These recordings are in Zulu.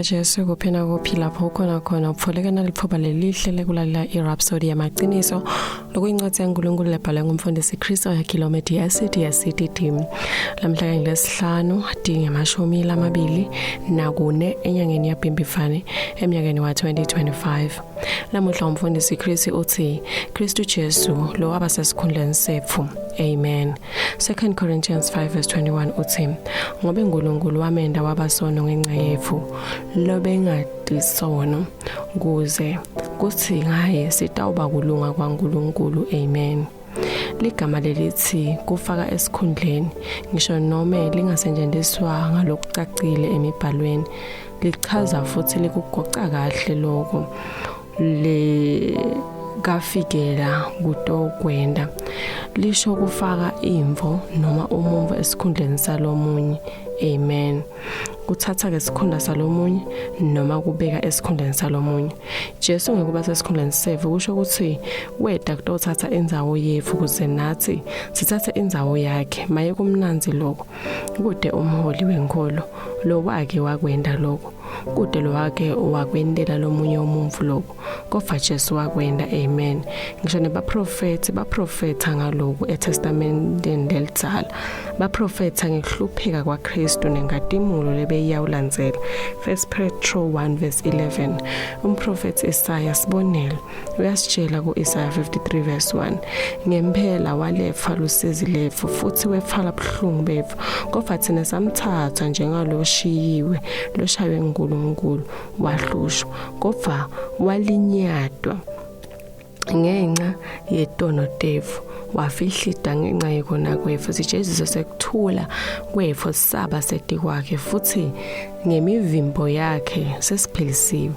likaJesu kuphina kuphi lapho khona ukutfolekana lithuba lelihle lekulalela iRhapsody yamaqiniso lokuyincwadi yaNkulunkulu lebhalwe ngumfundisi Kristo yakhilometer yasiti lamhla ngilesihlanu dingemashumi lamabili nakune enyangeni yaBhimbidvwane eminyakeni wa 2025. Namuhla umfundisi Kristo uthi Kristu Jesu lo wabasesikhundleni sethu. Amen. 2 Corinthians 5:21 uthi ngoba uNkulunkulu wamenda wabasono ngenxa yethu lobengadisono kuze kuthi ngaye sitawuba kulunga kwaNkulunkulu. Amen. Ligama lelithi kufaka esikhundleni ngisho noma lingasetshenziswa ngalokucacile emibhalweni lichaza futhi likugoca kahle lokho kafikela kutokwenda lisho kufaka imvo noma umumvo esikhundleni salomunye. Amen. Kuthatha ke isikhundla salomunye noma kubeka esikhundleni salomunye. Jesu ngekuba sesikhundleni sethu kusho ukuthi weda kutothatha indzawo yethu kuze nathi sithathe indzawo yakhe. Maye kumnanzi lokho kude umholi wenkolo lo wake wakwenda lokho kude lo wake wakwendela lomunye umuntu lokho kodwa Jesu wakwenda. Amen. Ngisho baprofetha ngaloko eTestamenteni lelidzala baprofetha ngekuhlupheka kwaKristu nengadimulo lebeyawulandzela. 1 Petro 1:11 umprofeti Isaya sibonelo uyasitshela ku-Isaya 53:1 ngempela walefa lusizi lethu futhi wefala buhlungu bethu kodwa thina samthatha njengaloshiyiwe loshaywe nguNkulunkulu wahlushwa kodwa walinyadwa ngenxa yetono tethu wafihlida ngenxa yekona kwethu. Jesu sekuthula kwethu saba sedi kwakhe futhi ngemivimbo yakhe sesiphelisiwe.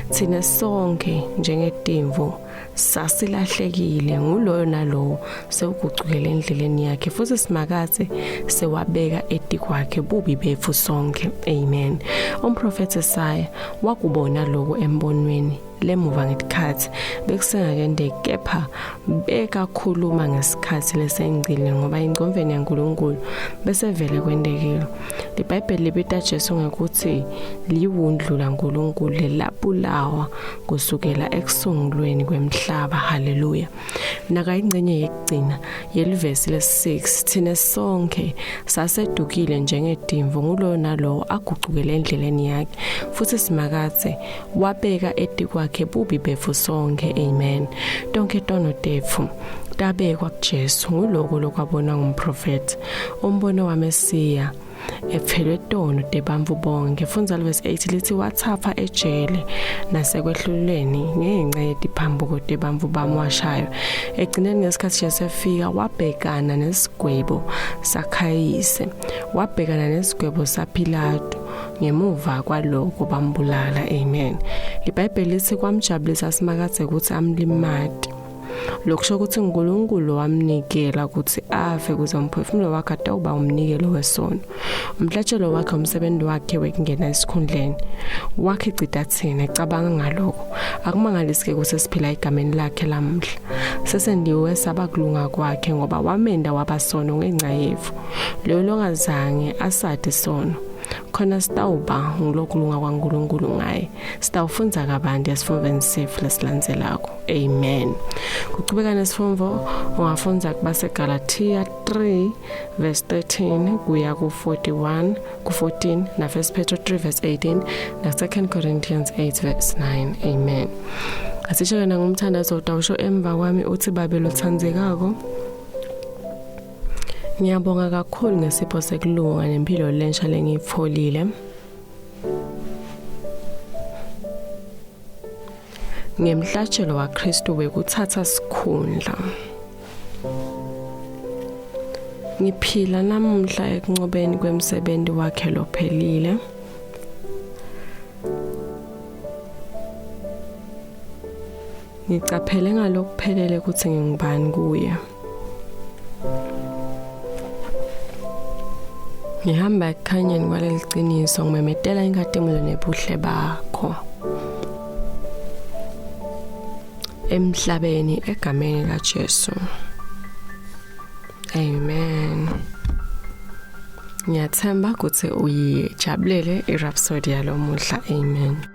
Thina sonke njengetimvu sasilahlekile nguloyo nalowo sewugucukele endleleni yakhe futhi simakathe sewabeka edi kwakhe bubi bethu sonke. Amen. Umprofeti Isaya wakubona lokho embonweni lemuva ngesikhathi bekusengakende kepha bekakhuluma ngesikhathi lesengcile ngoba ingcomveni yaNkulunkulu bese vele kwendekile. IBhayibheli libita Jesu ngekuthi liwundlula uNkulunkulu lelapulawa kusukela ekusungulweni kwemhlaba. Haleluya. Naka ingcenye yekugcina yelivesi lesi-6 thina sonke sasedukile njengedimvu ngulo nalo agucukele endleleni yakhe futhi simakathe wabeka edi kwakhe bubi bethu sonke. Amen. Tonke tono tethu tabekwa kuJesu nguloko lokwabona ngumprofeti umbono waMesiya ephelwe tono tebantfu bonke. Fundza verse 8 lithi wathapha ejele nasekwehluleni ngenxa yetiphambuko tebantfu bamwashayo. Egcineni ngesikhathi sefika wabhekana nesigwebo saKhayise wabhekana nesigwebo saPilato ngemuva kwaloko bambulala. Amen. IBhayibheli lithi kwamjabulisa simakathe ukuthi amlimati lokusho ukuthi uNkulunkulu wamnikela ukuthi afe kuze umphefumulo wakhe atawuba umnikelo wesono. Umhlatshelo wakhe umsebenzi wakhe wekungena esikhundleni wakhe icida thina ecabanga ngaloko akumangalisi ukuthi siphila igameni lakhe lamhla sesendiwe sabakulunga kwakhe ngoba wamenda wabasono ngenxa yethu lo longazange asade sono khona sitawuba ngulokulunga kwaNkulunkulu ngaye. Sitawufunza kabanti esifundweni sethu lesilandzelako. Amen. Kuchubeka nesifundvo ungafunza kubaseGalatia 3:13 kuya ku-41 ku-14 na 1 Petro 3:18 na 2 Corinthians 8:9. Amen. Asisho yena ngumthandazo utawusho emva kwami uthi babelo tsandzekako. Ngiyabonga kakhulu ngesipho sekulunga nempilo lensha lengiyitfolile. Ngemhlatshelo waKristu wekuthatha sikhundla ngiphila namuhla ekunqobeni kwemsebenzi wakhe lophelile. Ngicaphele ngalokuphelele ukuthi ngingubani kuye. Ngihamba ekhanyeni kwaleli qiniso ngimemetela inkathimulo nebuhle bakho emhlabeni egameni laJesu. Amen. Ngiyathemba ukuthi uyijabulele iRhapsody yalomuhla. Amen.